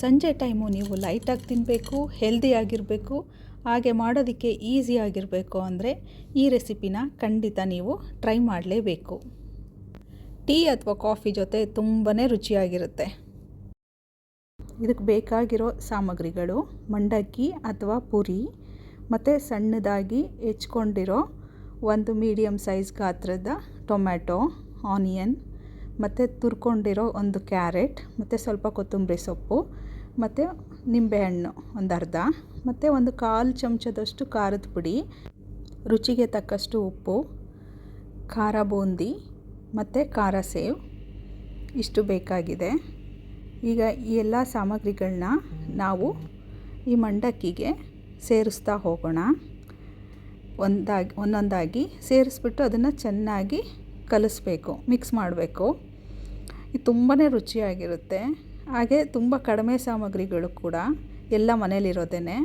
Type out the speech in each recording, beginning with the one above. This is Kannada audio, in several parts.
ಸಂಜೆ ಟೈಮು ನೀವು ಲೈಟಾಗಿ ತಿನ್ನಬೇಕು, ಹೆಲ್ದಿಯಾಗಿರಬೇಕು, ಹಾಗೆ ಮಾಡೋದಕ್ಕೆ ಈಸಿಯಾಗಿರಬೇಕು ಅಂದರೆ ಈ ರೆಸಿಪಿನ ಖಂಡಿತ ನೀವು ಟ್ರೈ ಮಾಡಲೇಬೇಕು. ಟೀ ಅಥವಾ ಕಾಫಿ ಜೊತೆ ತುಂಬಾ ರುಚಿಯಾಗಿರುತ್ತೆ. ಇದಕ್ಕೆ ಬೇಕಾಗಿರೋ ಸಾಮಗ್ರಿಗಳು ಮಂಡಕ್ಕಿ ಅಥವಾ ಪುರಿ ಮತ್ತು ಸಣ್ಣದಾಗಿ ಹೆಚ್ಕೊಂಡಿರೋ ಒಂದು ಮೀಡಿಯಮ್ ಸೈಜ್ ಗಾತ್ರದ ಟೊಮ್ಯಾಟೊ, ಆನಿಯನ್ ಮತ್ತು ತುರ್ಕೊಂಡಿರೋ ಒಂದು ಕ್ಯಾರೆಟ್ ಮತ್ತು ಸ್ವಲ್ಪ ಕೊತ್ತಂಬರಿ ಸೊಪ್ಪು ಮತ್ತು ನಿಂಬೆಹಣ್ಣು ಒಂದು ಅರ್ಧ ಮತ್ತು ಒಂದು 1/4 ಚಮಚದಷ್ಟು ಖಾರದ ಪುಡಿ, ರುಚಿಗೆ ತಕ್ಕಷ್ಟು ಉಪ್ಪು, ಖಾರ ಬೂಂದಿ ಮತ್ತು ಖಾರ ಸೇವ್ ಇಷ್ಟು ಬೇಕಾಗಿದೆ. ಈಗ ಈ ಎಲ್ಲ ಸಾಮಗ್ರಿಗಳನ್ನ ನಾವು ಈ ಮಂಡಕ್ಕಿಗೆ ಸೇರಿಸ್ತಾ ಹೋಗೋಣ. ಒಂದೊಂದಾಗಿ ಸೇರಿಸ್ಬಿಟ್ಟು ಅದನ್ನು ಚೆನ್ನಾಗಿ ಕಲಿಸ್ಬೇಕು, ಮಿಕ್ಸ್ ಮಾಡಬೇಕು. ಇದು ತುಂಬಾ ರುಚಿಯಾಗಿರುತ್ತೆ. ಹಾಗೆ ತುಂಬ ಕಡಿಮೆ ಸಾಮಗ್ರಿಗಳು ಕೂಡ, ಎಲ್ಲ ಮನೇಲಿರೋದೇ.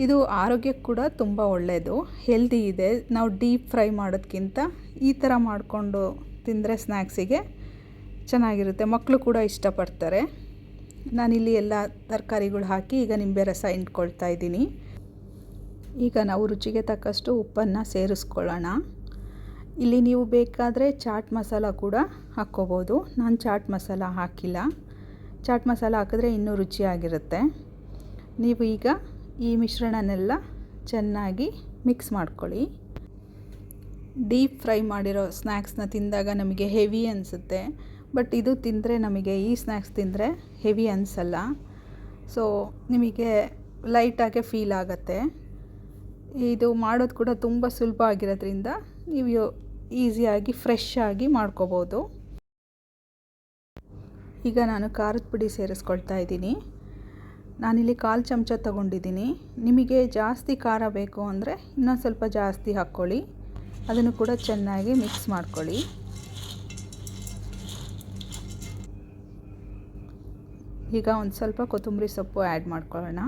ಇದು ಆರೋಗ್ಯಕ್ಕೆ ಕೂಡ ತುಂಬ ಒಳ್ಳೆಯದು, ಹೆಲ್ದಿ ಇದೆ. ನಾವು ಡೀಪ್ ಫ್ರೈ ಮಾಡೋದಕ್ಕಿಂತ ಈ ಥರ ಮಾಡಿಕೊಂಡು ತಿಂದರೆ ಸ್ನ್ಯಾಕ್ಸಿಗೆ ಚೆನ್ನಾಗಿರುತ್ತೆ. ಮಕ್ಕಳು ಕೂಡ ಇಷ್ಟಪಡ್ತಾರೆ. ನಾನಿಲ್ಲಿ ಎಲ್ಲ ತರಕಾರಿಗಳು ಹಾಕಿ ಈಗ ನಿಂಬೆ ರಸ ಹಿಂಡ್ಕೊಳ್ತಾ ಇದ್ದೀನಿ. ಈಗ ನಾವು ರುಚಿಗೆ ತಕ್ಕಷ್ಟು ಉಪ್ಪನ್ನು ಸೇರಿಸ್ಕೊಳ್ಳೋಣ. ಇಲ್ಲಿ ನೀವು ಬೇಕಾದರೆ ಚಾಟ್ ಮಸಾಲ ಕೂಡ ಹಾಕ್ಕೋಬೋದು. ನಾನು ಚಾಟ್ ಮಸಾಲ ಹಾಕಿಲ್ಲ. ಚಾಟ್ ಮಸಾಲ ಹಾಕಿದ್ರೆ ಇನ್ನೂ ರುಚಿಯಾಗಿರುತ್ತೆ. ನೀವು ಈಗ ಈ ಮಿಶ್ರಣನೆಲ್ಲ ಚೆನ್ನಾಗಿ ಮಿಕ್ಸ್ ಮಾಡ್ಕೊಳ್ಳಿ. ಡೀಪ್ ಫ್ರೈ ಮಾಡಿರೋ ಸ್ನ್ಯಾಕ್ಸ್ನ ತಿಂದಾಗ ನಮಗೆ ಹೆವಿ ಅನಿಸುತ್ತೆ, ಬಟ್ ಇದು ತಿಂದರೆ ನಮಗೆ ಈ ಸ್ನ್ಯಾಕ್ಸ್ ತಿಂದರೆ ಹೆವಿ ಅನಿಸಲ್ಲ. ಸೊ ನಿಮಗೆ ಲೈಟಾಗೆ ಫೀಲ್ ಆಗುತ್ತೆ. ಇದು ಮಾಡೋದು ಕೂಡ ತುಂಬ ಸುಲಭ ಆಗಿರೋದ್ರಿಂದ ನೀವು ಈಸಿಯಾಗಿ ಫ್ರೆಶ್ ಆಗಿ ಮಾಡ್ಕೋಬೋದು. ಈಗ ನಾನು ಖಾರದ ಪುಡಿ ಸೇರಿಸ್ಕೊಳ್ತಾ ಇದ್ದೀನಿ. ನಾನಿಲ್ಲಿ 1/4 ಚಮಚ ತೊಗೊಂಡಿದ್ದೀನಿ. ನಿಮಗೆ ಜಾಸ್ತಿ ಖಾರ ಬೇಕು ಅಂದರೆ ಇನ್ನೊಂದು ಸ್ವಲ್ಪ ಜಾಸ್ತಿ ಹಾಕ್ಕೊಳ್ಳಿ. ಅದನ್ನು ಕೂಡ ಚೆನ್ನಾಗಿ ಮಿಕ್ಸ್ ಮಾಡ್ಕೊಳ್ಳಿ. ಈಗ ಒಂದು ಸ್ವಲ್ಪ ಕೊತ್ತಂಬರಿ ಸೊಪ್ಪು ಆ್ಯಡ್ ಮಾಡ್ಕೊಳ್ಳೋಣ.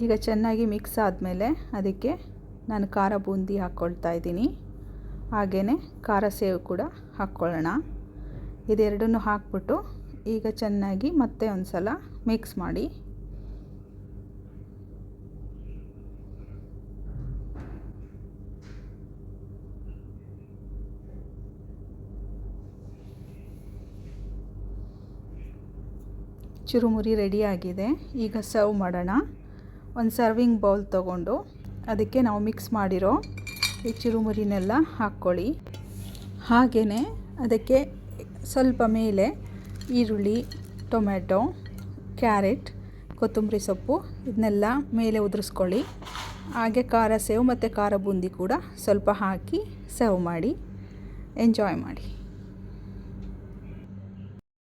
ಈಗ ಚೆನ್ನಾಗಿ ಮಿಕ್ಸ್ ಆದಮೇಲೆ ಅದಕ್ಕೆ ನಾನು ಖಾರ ಬೂಂದಿ ಹಾಕ್ಕೊಳ್ತಾ ಇದ್ದೀನಿ. ಹಾಗೆಯೇ ಖಾರ ಸೇವ್ ಕೂಡ ಹಾಕ್ಕೊಳ್ಳೋಣ. ಇದೆರಡನ್ನೂ ಹಾಕ್ಬಿಟ್ಟು ಈಗ ಚೆನ್ನಾಗಿ ಮತ್ತೆ ಒಂದು ಸಲ ಮಿಕ್ಸ್ ಮಾಡಿ. ಚುರುಮುರಿ ರೆಡಿಯಾಗಿದೆ. ಈಗ ಸರ್ವ್ ಮಾಡೋಣ. ಒಂದು ಸರ್ವಿಂಗ್ ಬೌಲ್ ತೊಗೊಂಡು ಅದಕ್ಕೆ ನಾವು ಮಿಕ್ಸ್ ಮಾಡಿರೋ ಈ ಚುರುಮುರಿನೆಲ್ಲ ಹಾಕ್ಕೊಳ್ಳಿ. ಹಾಗೆಯೇ ಅದಕ್ಕೆ ಸ್ವಲ್ಪ ಮೇಲೆ ಈರುಳ್ಳಿ, ಟೊಮ್ಯಾಟೊ, ಕ್ಯಾರೆಟ್, ಕೊತ್ತಂಬರಿ ಸೊಪ್ಪು ಇದನ್ನೆಲ್ಲ ಮೇಲೆ ಉದುರಿಸ್ಕೊಳ್ಳಿ. ಹಾಗೆ ಖಾರ ಸೇವ್ ಮತ್ತು ಖಾರ ಬೂಂದಿ ಕೂಡ ಸ್ವಲ್ಪ ಹಾಕಿ ಸರ್ವ್ ಮಾಡಿ. ಎಂಜಾಯ್ ಮಾಡಿ.